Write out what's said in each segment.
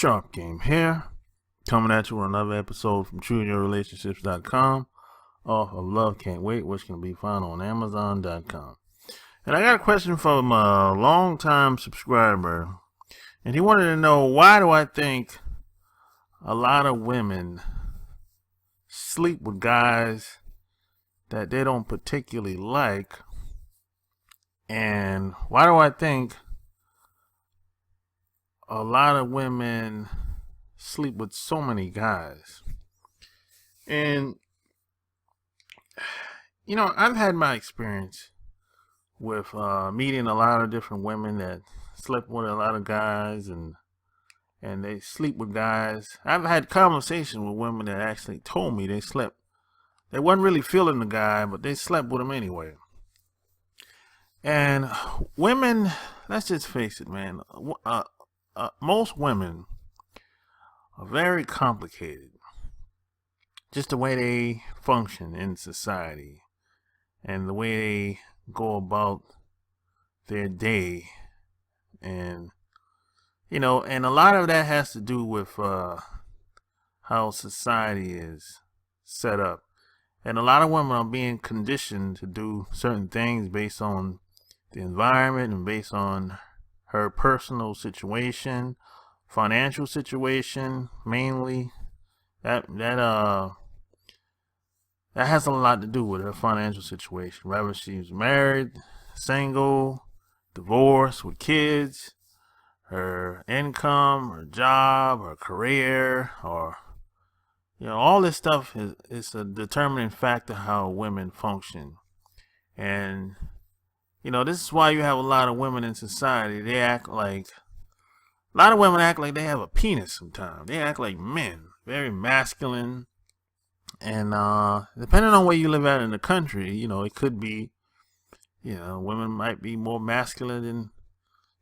Sharp Game here, coming at you with another episode from TrueYourRelationships.com, off of Love Can't Wait, which can be found on Amazon.com. And I got a question from a long-time subscriber, and he wanted to know, why do I think a lot of women sleep with guys that they don't particularly like, and why do I think a lot of women sleep with so many guys? And I've had my experience with meeting a lot of different women that slept with a lot of guys, and they sleep with guys. I've had conversations with women that actually told me they wasn't really feeling the guy, but they slept with him anyway. And women, let's just face it, man. Most women are very complicated. Just the way they function in society and the way they go about their day. And, and a lot of that has to do with how society is set up. And a lot of women are being conditioned to do certain things based on the environment and based on her personal situation, financial situation, mainly. That has a lot to do with her financial situation. Whether she's married, single, divorced, with kids, her income, her job, her career, or all this stuff is a determining factor how women function. And this is why you have a lot of women in society. A lot of women act like they have a penis sometimes. They act like men, very masculine. And depending on where you live at in the country, it could be, women might be more masculine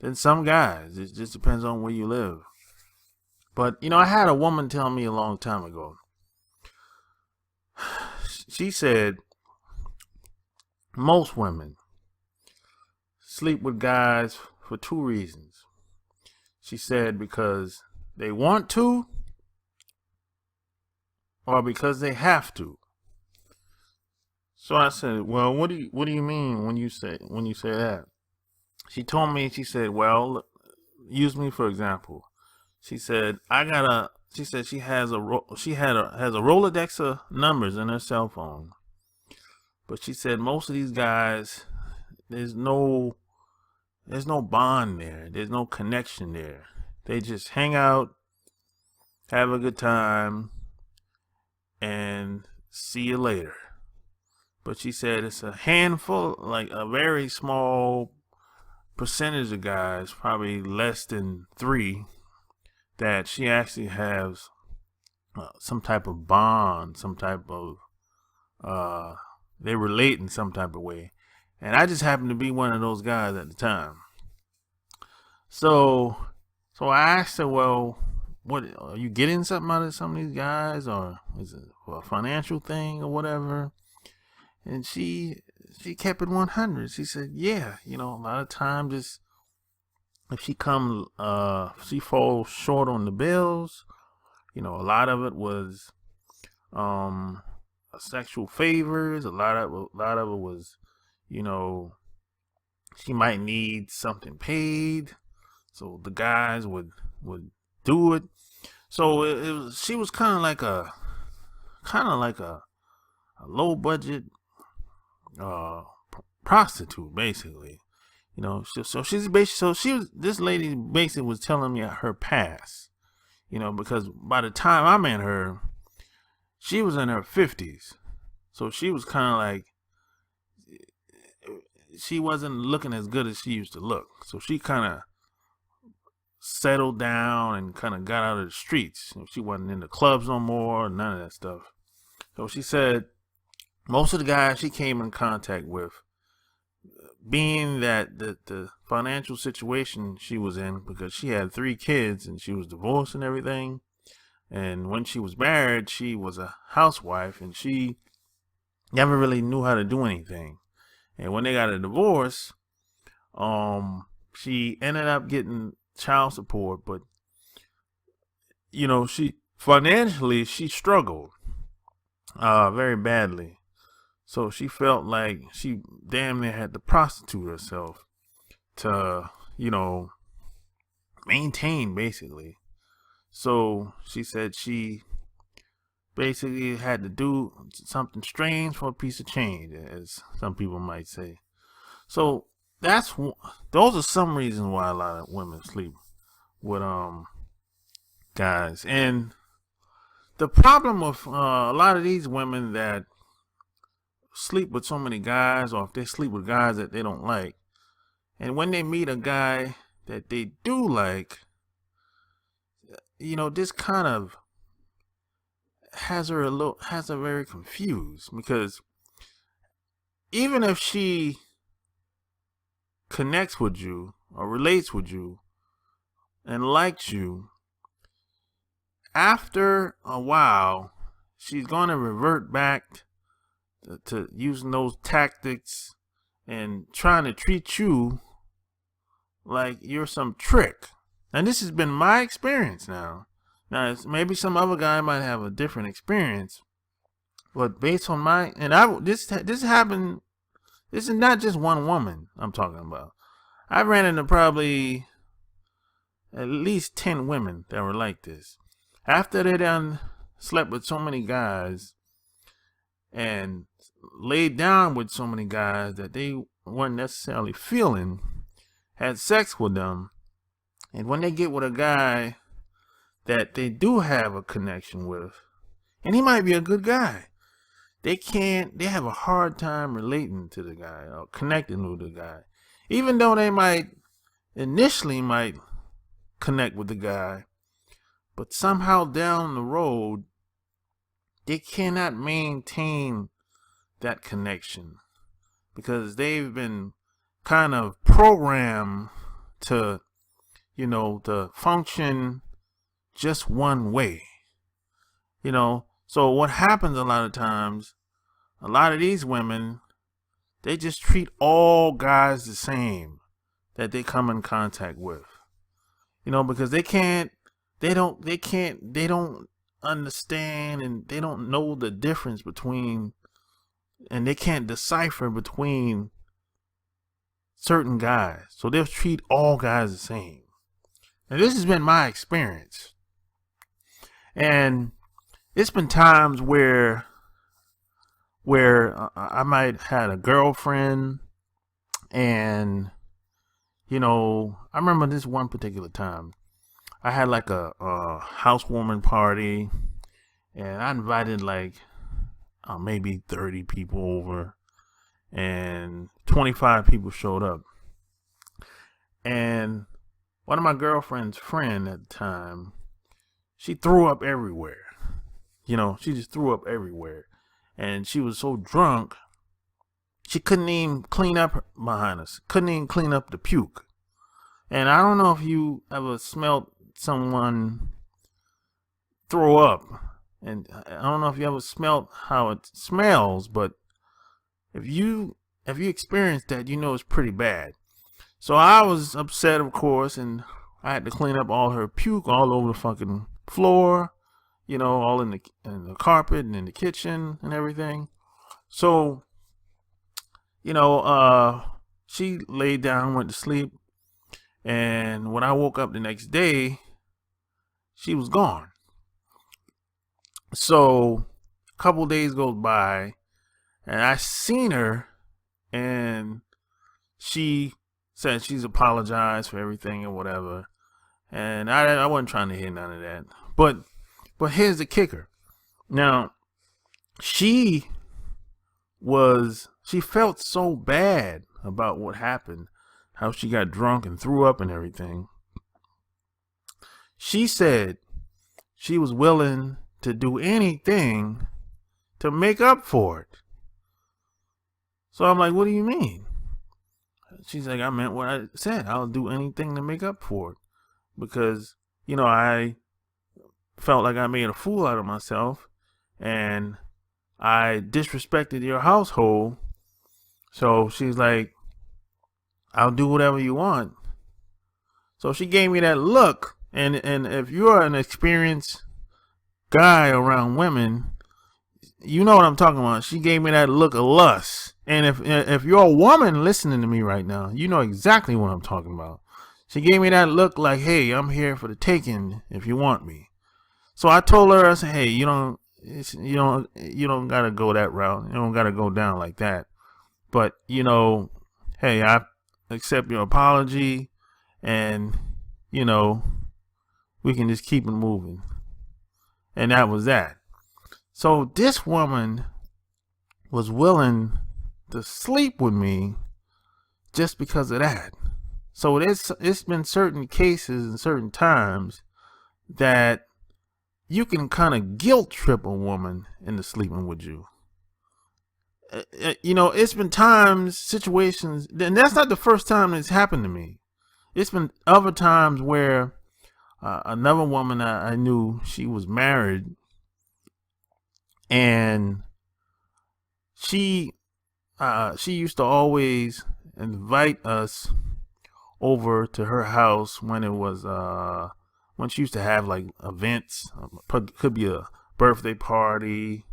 than some guys. It just depends on where you live. But, I had a woman tell me a long time ago. She said most women sleep with guys for two reasons. She said because they want to, or because they have to. So I said, well, what do you mean when you say that? She told me, she said, well, use me for example. She said, she said she has a Rolodex of numbers in her cell phone. But she said most of these guys, there's no bond there. There's no connection there. They just hang out, have a good time, and see you later. But she said it's a handful, like a very small percentage of guys, probably less than 3, that she actually has some type of bond, some type of, they relate in some type of way. And I just happened to be one of those guys at the time. So I asked her, well, what are you getting something out of some of these guys, or is it a financial thing or whatever? And she kept it 100. She said, yeah, a lot of times just if she falls short on the bills, a lot of it was sexual favors. A lot of it was, she might need something paid, so the guys would do it. So she was kind of like a low budget prostitute, basically. This lady basically was telling me her past, because by the time I met her, she was in her 50s. So she was kind of like, she wasn't looking as good as she used to look. So she kind of settled down and kind of got out of the streets. She wasn't in the clubs no more, none of that stuff. So she said most of the guys she came in contact with, being that the financial situation she was in, because she had 3 kids and she was divorced and everything, and when she was married, she was a housewife and she never really knew how to do anything. And when they got a divorce, she ended up getting child support, but she financially she struggled very badly. So she felt like she damn near had to prostitute herself to, maintain basically. So she said she basically had to do something strange for a piece of change, as some people might say. So those are some reasons why a lot of women sleep with guys. And the problem with a lot of these women that sleep with so many guys, or if they sleep with guys that they don't like, and when they meet a guy that they do like, this kind of has her very confused, because even if she connects with you or relates with you and likes you, after a while she's going to revert back to using those tactics and trying to treat you like you're some trick. And this has been my experience now. Now, maybe some other guy might have a different experience, but based on this happened. This is not just one woman I'm talking about. I ran into probably at least 10 women that were like this. After they done slept with so many guys and laid down with so many guys that they weren't necessarily feeling, had sex with them, and when they get with a guy that they do have a connection with, and he might be a good guy, they have a hard time relating to the guy or connecting with the guy. Even though they initially might connect with the guy, but somehow down the road, they cannot maintain that connection because they've been kind of programmed to, to function just one way. So what happens a lot of times, a lot of these women, they just treat all guys the same that they come in contact with. Because they don't understand, and they don't know the difference between, and they can't decipher between certain guys. So they'll treat all guys the same. And this has been my experience. And it's been times where I might had a girlfriend, and I remember this one particular time I had like a housewarming party, and I invited like maybe 30 people over, and 25 people showed up. And one of my girlfriend's friend at the time, she threw up everywhere. She just threw up everywhere. And she was so drunk, she couldn't even clean up behind us. Couldn't even clean up the puke. And I don't know if you ever smelled someone throw up. And I don't know if you ever smelled how it smells, but if you experienced that, it's pretty bad. So I was upset, of course, and I had to clean up all her puke all over the fucking floor, all in the carpet and in the kitchen and everything. So, she laid down, went to sleep, and when I woke up the next day, she was gone. So a couple days goes by, and I seen her, and she said she's apologized for everything or whatever. And I wasn't trying to hear none of that. But here's the kicker. Now, she felt so bad about what happened, how she got drunk and threw up and everything. She said she was willing to do anything to make up for it. So I'm like, what do you mean? She's like, I meant what I said. I'll do anything to make up for it. Because, I felt like I made a fool out of myself, and I disrespected your household. So she's like, I'll do whatever you want. So she gave me that look And if you're an experienced guy around women, you know what I'm talking about. She gave me that look of lust. And if you're a woman listening to me right now, you know exactly what I'm talking about. She gave me that look like, hey, I'm here for the taking if you want me. So I told her, I said, hey, you don't gotta go that route. You don't gotta go down like that. But hey, I accept your apology, and we can just keep it moving. And that was that. So this woman was willing to sleep with me just because of that. So it's been certain cases and certain times that you can kind of guilt trip a woman into sleeping with you. It's been times, situations, and that's not the first time it's happened to me. It's been other times where another woman I knew, she was married, and she used to always invite us over to her house when it was when she used to have like events. Could be a birthday party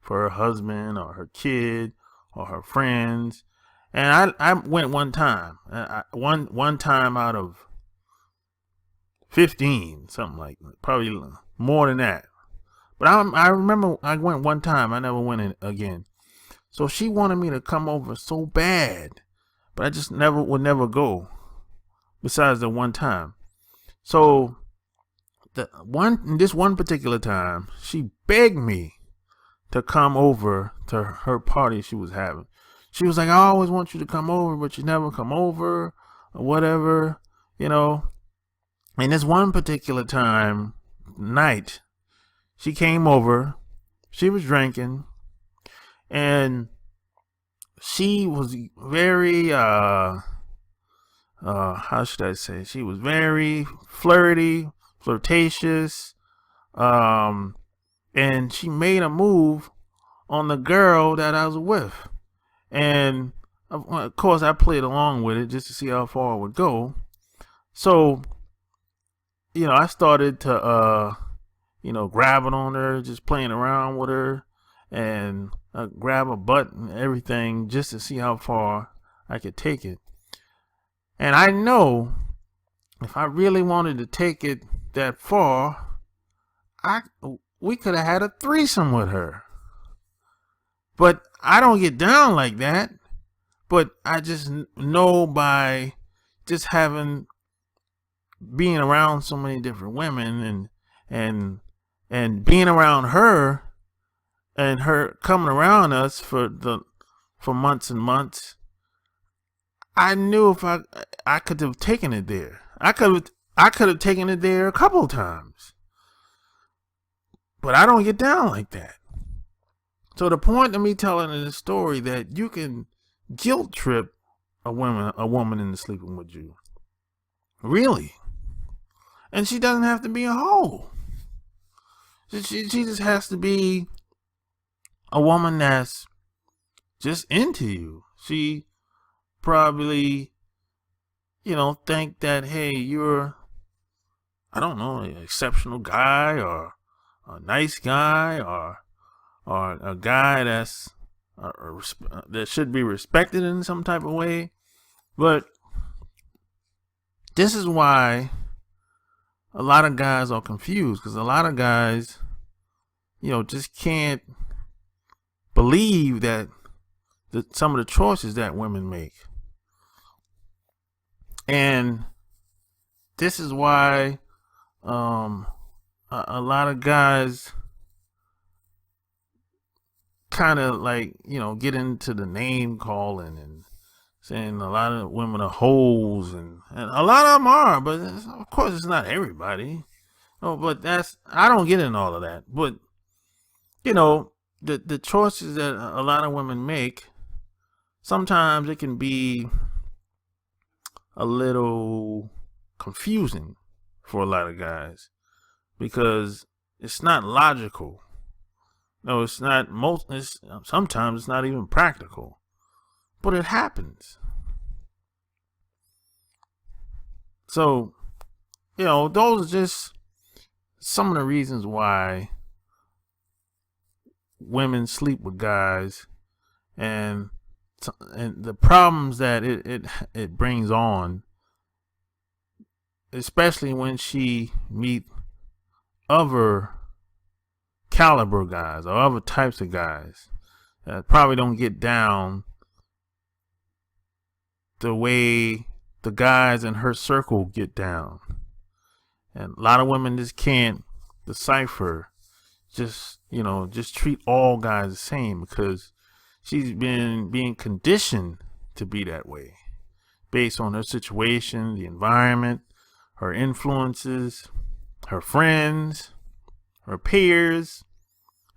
for her husband or her kid or her friends. And I went one time. One time out of 15, something like that. Probably more than that. But I remember I went one time. I never went in again. So she wanted me to come over so bad, but I just would never go. Besides the one time. So this one particular time, she begged me to come over to her party she was having. She was like, I always want you to come over, but you never come over or whatever, And this one particular night, she came over, she was drinking, and she was very, how should I say? She was very flirtatious, and she made a move on the girl that I was with. And of course, I played along with it just to see how far it would go. So, I started to, grabbing on her, just playing around with her, and grab her butt and everything just to see how far I could take it. And I know if I really wanted to take it that far, we could have had a threesome with her. But I don't get down like that. But I just know by just being around so many different women and being around her and her coming around us for months and months, I knew if I could have taken it there. I could have taken it there a couple of times. But I don't get down like that. So the point of me telling this story that you can guilt trip a woman into sleeping with you. Really. And she doesn't have to be a hoe. She just has to be a woman that's just into you. She probably, think that, hey, you're, I don't know, an exceptional guy or a nice guy or a guy that's that should be respected in some type of way. But this is why a lot of guys are confused, because a lot of guys, just can't believe that some of the choices that women make. And this is why a lot of guys kind of like, get into the name calling and saying a lot of women are hoes, and a lot of them are, but of course it's not everybody. No, but I don't get in all of that. But the choices that a lot of women make, sometimes it can be a little confusing for a lot of guys because it's not logical. No, it's not. Sometimes it's not even practical, but it happens. So those are just some of the reasons why women sleep with guys, and the problems that it brings on, especially when she meet other caliber guys or other types of guys that probably don't get down the way the guys in her circle get down. And a lot of women just can't decipher, just treat all guys the same, because she's been being conditioned to be that way based on her situation, the environment, her influences, her friends, her peers,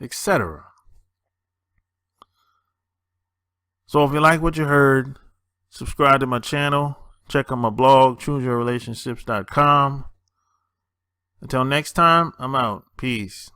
etc. So if you like what you heard, subscribe to my channel, check out my blog, chooseyourrelationships.com. Until next time, I'm out. Peace.